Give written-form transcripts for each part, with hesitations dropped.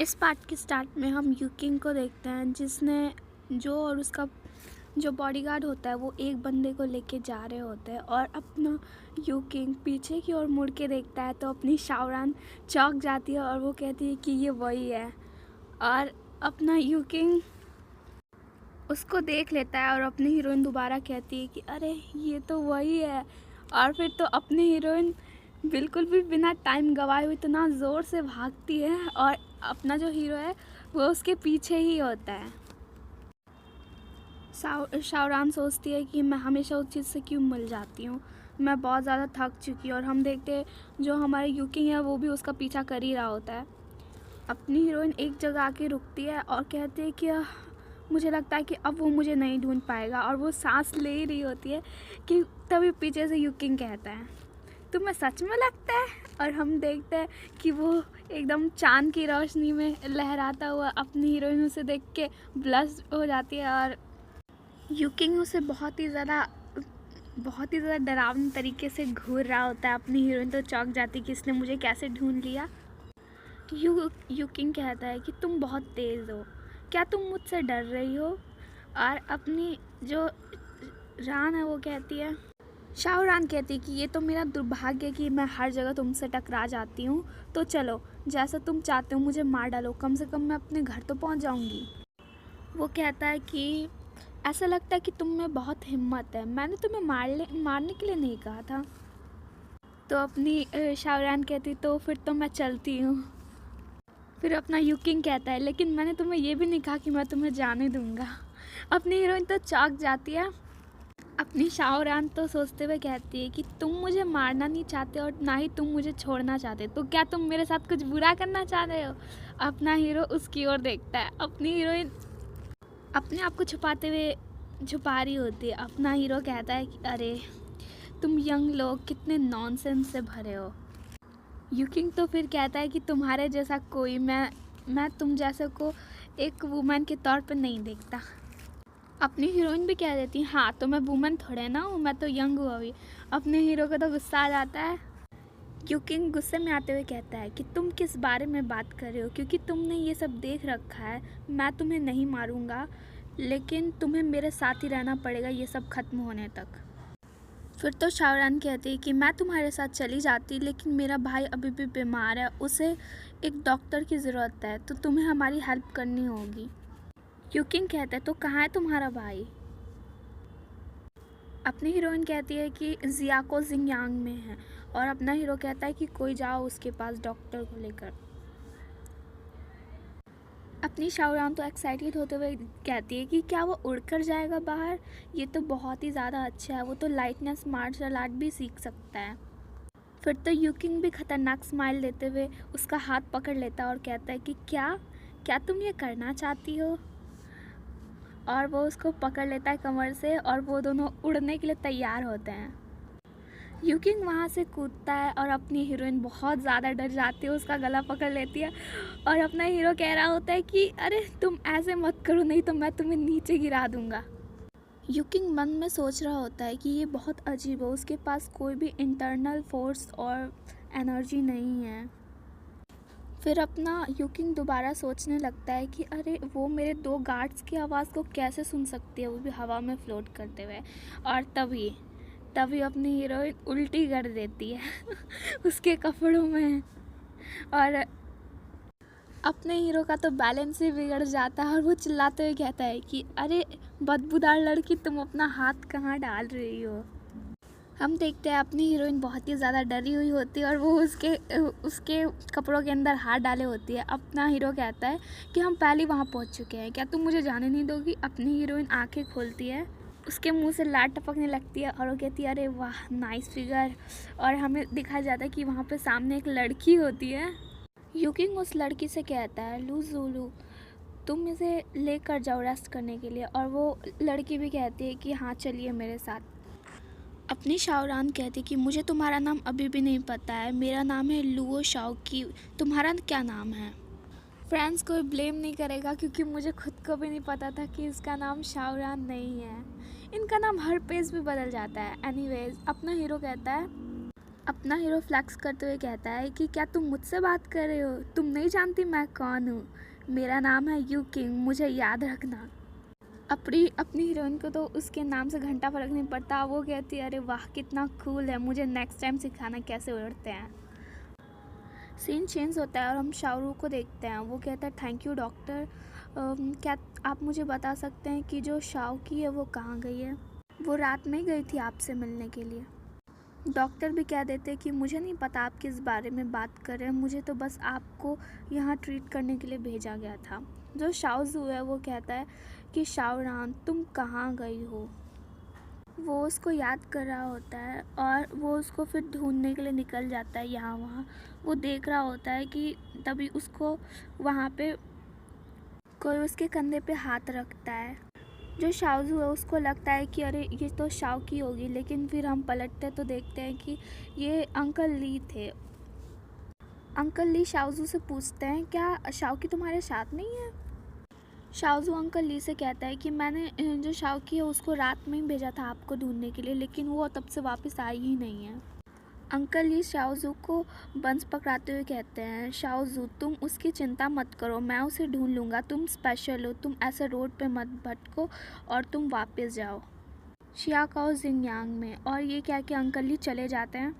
इस पार्ट के स्टार्ट में हम यूकिंग को देखते हैं जिसने जो और उसका जो बॉडीगार्ड होता है वो एक बंदे को लेके जा रहे होते हैं और अपना यूकिंग पीछे की ओर मुड़ के देखता है तो अपनी शाओरान चौंक जाती है और वो कहती है कि ये वही है। और अपना यूकिंग उसको देख लेता है और अपनी हीरोइन दोबारा कहती है कि अरे ये तो वही है। और फिर तो अपनी हीरोइन बिल्कुल भी बिना टाइम गवाए हुए इतना ज़ोर से भागती है और अपना जो हीरो है वो उसके पीछे ही होता है। शाओरान सोचती है कि मैं हमेशा उस चीज़ से क्यों मिल जाती हूँ, मैं बहुत ज़्यादा थक चुकी हूँ। और हम देखते हैं जो हमारे यूकिंग है वो भी उसका पीछा कर ही रहा होता है। अपनी हीरोइन एक जगह आके रुकती है और कहती है कि मुझे लगता है कि अब वो मुझे नहीं ढूंढ पाएगा। और वो सांस ले ही रही होती है कि तभी पीछे से यूकिंग कहता है तुम्हें सच में लगता है। और हम देखते हैं कि वो एकदम चांद की रोशनी में लहराता हुआ अपनी हीरोइन उसे देख के ब्लश हो जाती है। और यूकिंग उसे बहुत ही ज़्यादा डरावनी तरीके से घूर रहा होता है। अपनी हीरोइन तो चौंक जाती है कि इसने मुझे कैसे ढूंढ लिया। यूकिंग कहता है कि तुम बहुत तेज़ हो, क्या तुम मुझसे डर रही हो। और अपनी जो रान है वो कहती है, शाओरान कहती है कि ये तो मेरा दुर्भाग्य है कि मैं हर जगह तुमसे टकरा जाती हूँ, तो चलो जैसा तुम चाहते हो मुझे मार डालो, कम से कम मैं अपने घर तो पहुँच जाऊँगी। वो कहता है कि ऐसा लगता है कि तुम में बहुत हिम्मत है, मैंने तुम्हें मारने के लिए नहीं कहा था। तो अपनी शाओरान कहती तो फिर तो मैं चलती हूँ। फिर अपना यूकिंग कहता है लेकिन मैंने तुम्हें ये भी नहीं कहा कि मैं तुम्हें जाने दूँगा। अपनी हीरोइन तो चौंक जाती है। अपनी शाओरान तो सोचते हुए कहती है कि तुम मुझे मारना नहीं चाहते और ना ही तुम मुझे छोड़ना चाहते, तो क्या तुम मेरे साथ कुछ बुरा करना चाह रहे हो। अपना हीरो उसकी ओर देखता है। अपनी हीरोइन अपने आप को छुपा रही होती है। अपना हीरो कहता है कि अरे तुम यंग लोग कितने नॉनसेंस से भरे हो। यूकिंग तो फिर कहता है कि तुम्हारे जैसा कोई मैं तुम जैसे को एक वुमेन के तौर पर नहीं देखता। अपनी हीरोइन भी कह देती है हाँ तो मैं वुमेन थोड़े ना हूँ, मैं तो यंग हूँ अभी। अपने हीरो को तो गुस्सा आ जाता है। यूकिंग गुस्से में आते हुए कहता है कि तुम किस बारे में बात कर रहे हो, क्योंकि तुमने ये सब देख रखा है। मैं तुम्हें नहीं मारूंगा लेकिन तुम्हें मेरे साथ ही रहना पड़ेगा ये सब ख़त्म होने तक। फिर तो शाओरान कहती है कि मैं तुम्हारे साथ चली जाती लेकिन मेरा भाई अभी भी बीमार है, उसे एक डॉक्टर की ज़रूरत है, तो तुम्हें हमारी हेल्प करनी होगी। यूकिंग कहता है तो कहाँ है तुम्हारा भाई। अपनी हीरोइन कहती है कि जियाको जिंगयांग में है। और अपना हीरो कहता है कि कोई जाओ उसके पास डॉक्टर को लेकर। अपनी शाओरान तो एक्साइटेड होते हुए कहती है कि क्या वो उड़कर जाएगा बाहर, ये तो बहुत ही ज़्यादा अच्छा है, वो तो लाइटनेस मार्शल आर्ट भी सीख सकता है। फिर तो यूकिंग भी खतरनाक स्माइल देते हुए उसका हाथ पकड़ लेता है और कहता है कि क्या क्या तुम ये करना चाहती हो। और वो उसको पकड़ लेता है कमर से और वो दोनों उड़ने के लिए तैयार होते हैं। यूकिंग वहाँ से कूदता है और अपनी हीरोइन बहुत ज़्यादा डर जाती है, उसका गला पकड़ लेती है। और अपना हीरो कह रहा होता है कि अरे तुम ऐसे मत करो नहीं तो मैं तुम्हें नीचे गिरा दूँगा। यूकिंग मन में सोच रहा होता है कि ये बहुत अजीब है, उसके पास कोई भी इंटरनल फोर्स और एनर्जी नहीं है। फिर अपना यूकिंग दोबारा सोचने लगता है कि अरे वो मेरे दो गार्ड्स की आवाज़ को कैसे सुन सकती है, वो भी हवा में फ्लोट करते हुए। और तभी अपनी हीरोइन उल्टी कर देती है उसके कपड़ों में। और अपने हीरो का तो बैलेंस ही बिगड़ जाता है और वो चिल्लाते हुए कहता है कि अरे बदबूदार लड़की तुम अपना हाथ कहाँ डाल रही हो। हम देखते हैं अपनी हीरोइन बहुत ही ज़्यादा डरी हुई होती है और वो उसके कपड़ों के अंदर हाथ डाले होती है। अपना हीरो कहता है कि हम पहले वहाँ पहुँच चुके हैं, क्या तुम मुझे जाने नहीं दोगी। अपनी हीरोइन आंखें खोलती है, उसके मुंह से लार टपकने लगती है और वो कहती है अरे वाह नाइस फिगर। और हमें दिखाया जाता है कि वहाँ पे सामने एक लड़की होती है। यूकिंग उस लड़की से कहता है लू तुम इसे लेकर जाओ रेस्ट करने के लिए। और वो लड़की भी कहती है कि हाँ चलिए मेरे साथ। अपनी शाओरान कहती कि मुझे तुम्हारा नाम अभी भी नहीं पता है, मेरा नाम है लुओ शाओकी, तुम्हारा क्या नाम है। फ्रेंड्स कोई ब्लेम नहीं करेगा क्योंकि मुझे खुद को भी नहीं पता था कि इसका नाम शाओरान नहीं है। इनका नाम हर पेज पे बदल जाता है। एनीवेज अपना हीरो कहता है अपना हीरो फ्लैक्स करते हुए कहता है कि क्या तुम मुझसे बात कर रहे हो, तुम नहीं जानती मैं कौन हूँ, मेरा नाम है यू किंग, मुझे याद रखना। अपनी अपनी हीरोइन को तो उसके नाम से घंटा फर्क नहीं पड़ता, वो कहती है अरे वाह कितना कूल है, मुझे नेक्स्ट टाइम सिखाना कैसे उड़ते हैं। सीन चेंज होता है और हम शाहरुख को देखते हैं। वो कहता है थैंक यू डॉक्टर, क्या आप मुझे बता सकते हैं कि जो शाओकी है वो कहाँ गई है? वो रात में गई थी आपसे मिलने के लिए। डॉक्टर भी कह देते कि मुझे नहीं पता आप किस बारे में बात कर रहे हैं, मुझे तो बस आपको यहाँ ट्रीट करने के लिए भेजा गया था। जो शाओजू है वो कहता है कि शाओरान तुम कहाँ गई हो? वो उसको याद कर रहा होता है और वो उसको फिर ढूंढने के लिए निकल जाता है यहाँ वहाँ। वो देख रहा होता है कि तभी उसको वहाँ पे कोई उसके कंधे पे हाथ रखता है। जो शाओजू है उसको लगता है कि अरे ये तो शाओ की होगी, लेकिन फिर हम पलटते तो देखते हैं कि ये अंकल ली थे। अंकल ली शाओजू से पूछते हैं क्या शाओ की तुम्हारे साथ नहीं है? शाओजू अंकल ली से कहता है कि मैंने जो शाओ की है उसको रात में ही भेजा था आपको ढूंढने के लिए, लेकिन वो तब से वापस आई ही नहीं है। अंकल ली शाओजू को बंस पकड़ाते हुए कहते हैं शाओजू तुम उसकी चिंता मत करो, मैं उसे ढूंढ लूँगा, तुम स्पेशल हो, तुम ऐसे रोड पे मत भटको और तुम वापस जाओ शियाकाओ जिंगयांग में। और ये क्या कि अंकल ली चले जाते हैं।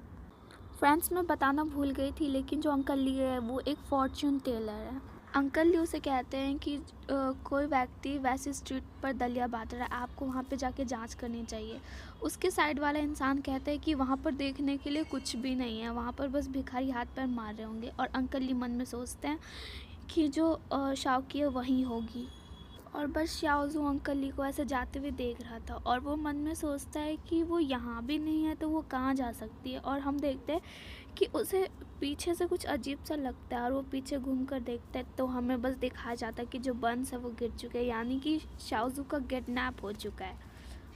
फ्रेंड्स मैं बताना भूल गई थी, लेकिन जो अंकल ली है वो एक फॉर्च्यून टेलर है। अंकल ली उसे कहते हैं कि कोई व्यक्ति वैसे स्ट्रीट पर दलिया बांट रहा है, आपको वहाँ पे जाके जांच करनी चाहिए। उसके साइड वाला इंसान कहता है कि वहाँ पर देखने के लिए कुछ भी नहीं है, वहाँ पर बस भिखारी हाथ पैर मार रहे होंगे। और अंकल ली मन में सोचते हैं कि जो शाओकी है वहीं होगी। और बस शाओजू अंकल ली को ऐसे जाते हुए देख रहा था और वो मन में सोचता है कि वो यहाँ भी नहीं है तो वो कहाँ जा सकती है। और हम देखते हैं कि उसे पीछे से कुछ अजीब सा लगता है और वो पीछे घूम कर देखता है तो हमें बस दिखाया जाता है कि जो बंस है वो गिर चुके हैं, यानी कि शाओजू का किडनैप हो चुका है।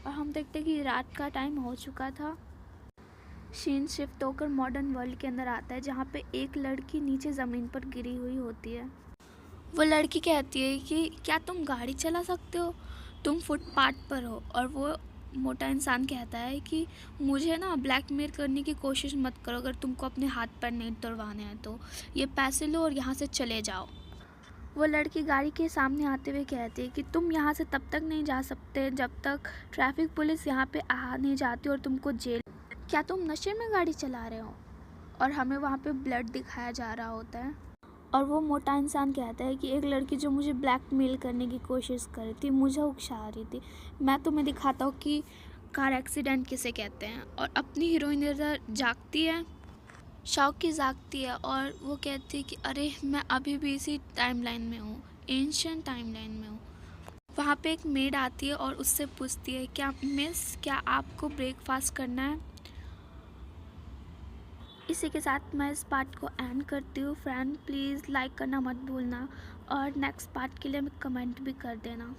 और हम देखते हैं कि रात का टाइम हो चुका था। सीन शिफ्ट होकर मॉडर्न वर्ल्ड के अंदर आता है जहाँ पे एक लड़की नीचे ज़मीन पर गिरी हुई होती है। वो लड़की कहती है कि क्या तुम गाड़ी चला सकते हो, तुम फुटपाथ पर हो। और वो मोटा इंसान कहता है कि मुझे ना ब्लैकमेल करने की कोशिश मत करो, अगर तुमको अपने हाथ पैर नहीं तोड़वाने हैं तो ये पैसे लो और यहाँ से चले जाओ। वो लड़की गाड़ी के सामने आते हुए कहती है कि तुम यहाँ से तब तक नहीं जा सकते जब तक ट्रैफिक पुलिस यहाँ पे आ नहीं जाती और तुमको जेल। क्या तुम नशे में गाड़ी चला रहे हो? और हमें वहाँ पे ब्लड दिखाया जा रहा होता है। और वो मोटा इंसान कहता है कि एक लड़की जो मुझे ब्लैकमेल करने की कोशिश कर रही थी, मुझे उकसा रही थी, मैं तुम्हें दिखाता हूँ कि कार एक्सीडेंट किसे कहते हैं। और अपनी हीरोइन इधर जागती है, शाओकी जागती है और वो कहती है कि अरे मैं अभी भी इसी टाइमलाइन में हूँ, एंशिएंट टाइमलाइन में हूँ। वहाँ पे एक मेड आती है और उससे पूछती है क्या मिस क्या आपको ब्रेकफास्ट करना है? इसी के साथ मैं इस पार्ट को एंड करती हूँ। फ्रेंड प्लीज़ लाइक करना मत भूलना और नेक्स्ट पार्ट के लिए कमेंट भी कर देना।